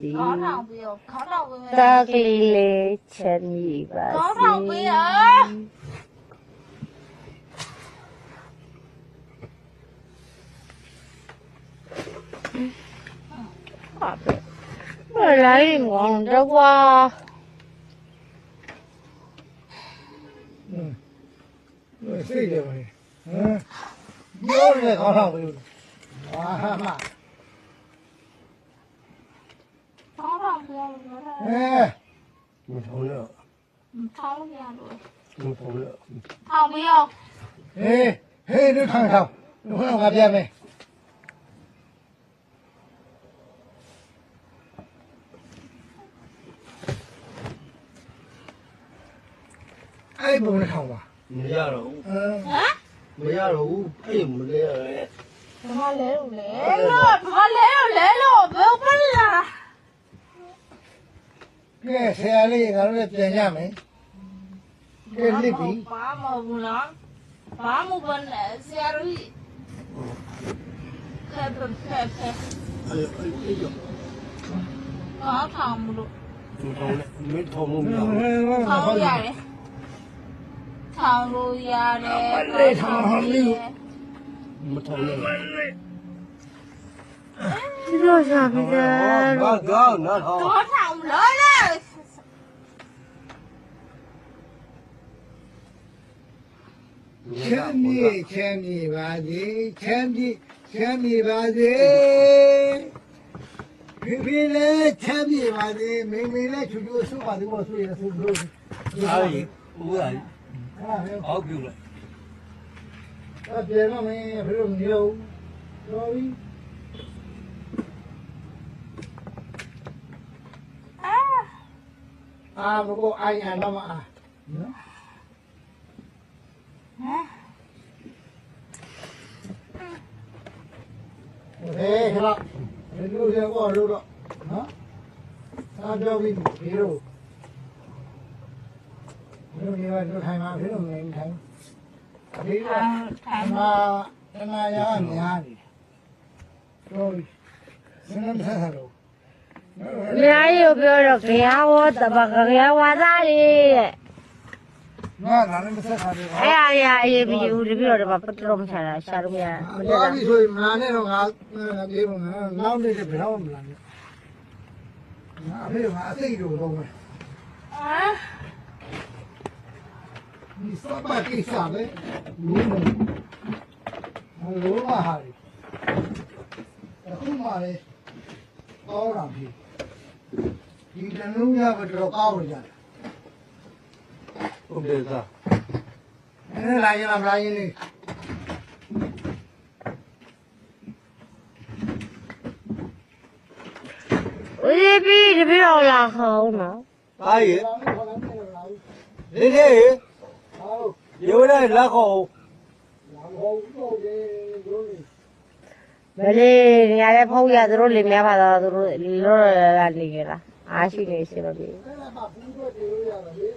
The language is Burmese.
ခေါင်းထောင်ပြီးတော့ခေါင်းထောင်ပြီးမယ် တာကလေးလေးချမ်းမြေပါစေ ခေါင်းထောင်ပြီးရ ဘယ်လိုက်ငေါ့တော့ကွာ စိတ်တယ်ဟမ်ပြောတယ်ခေါင်းထောင်ပြီဟာမ ခေါင်းထောင်ပြီးတော့ မထုံးရ ထောင်းရလို့ မထုံးရ ထောင်ပြီးတော့ ဟေးတို့ထောင်ထောင်တို့ငါပြမယ်အဲ့ဘုံနဲ့ထောင်ပါ မရတော့ဘူး ဟမ် မရတော့ဘူးအဲ့မလဲရတယ် ဘာလဲလို့လဲလို့ဘာလဲလို့ဘယ်ပလာ ကဲဆရာလေးငါတို့လည်းပြန်ရမယ်ကဲလစ်ပြီ ဘာမဟုတ်ဘူးနော်ဘာမှမလုပ်နဲ့ဆရာကြီးဖက် အဲ့ရော ခေါင်းထောင်မလို့ မထုံးနဲ့မထုံးလို့မရဘူး ထောင်ရတယ်ထောင်လို့ရတယ် မထုံးနဲ့ ဒီလိုရှာပြီးတယ် ဘာကောင်းနော် တော့ထောင်လို့လေ ချမ်းမြေပါစေချမ်းမြေပါစေဖေလည်းချမ်းမြေပါစေမေလည်းချူချူဆုပါသေးဘောဆုရဆုလို့ အားကြီးဦးအားကြီး ဟာဟဲ့ ဟောက်ပြုလိုက် အပြေတော့မင်းဖေလို့မရောတော်ပြီအာမကိုအိုင်အတော့မအားနော်ဟဲ့ခလာဒီလိုရကောလို့တော့နော်အားပြောပြီးဒီလိုဒီလိုရတော့ထိုင်မှာဖေလို့မနေထိုင်ဒီက ထိုင် ဓမ္မရများနေတော်ပြီစနေမဆက်တော့ အများကြီးကိုပြောတော့ကြရားဝတပကကြရားဝါသားလေးတဲ့ ငါလည်းမဆက်ထားဘူး အဲ့အရာအေးပြီးဦးတပြီးတော့ပထမရှာတာရှာလို့မရမတက် တော် တာ ပြီဆိုရင်မလာနဲ့တော့ငါပြေးမလားနောက်နေ့တည်းဘယ်တော့မှမလာနဲ့ငါအဖေကအသိတို့တော့မယ် အာ ဒီစပါကိစ္စပဲလူလူမဟာရီအခုမှလည်းကောင်းတာပြီဒီတနုရဘတော့ကောင်းကြတယ် ဟုတ်တယ်သား အဲ့လာရင်မလာရင်လေ ဦးပြီးတပြီးတော့လာခေါင်းနော် အားကြီးနေနေရေဝဲလက်ခေါ် မလေးနေရာလဲဖုတ်ရသူတို့လင်များပါတော့သူတို့လောလာနေကြတာအားရှိနေရှိတော့ပြီ အဲ့ဒါကဘူးတော့ဒီလိုရတယ်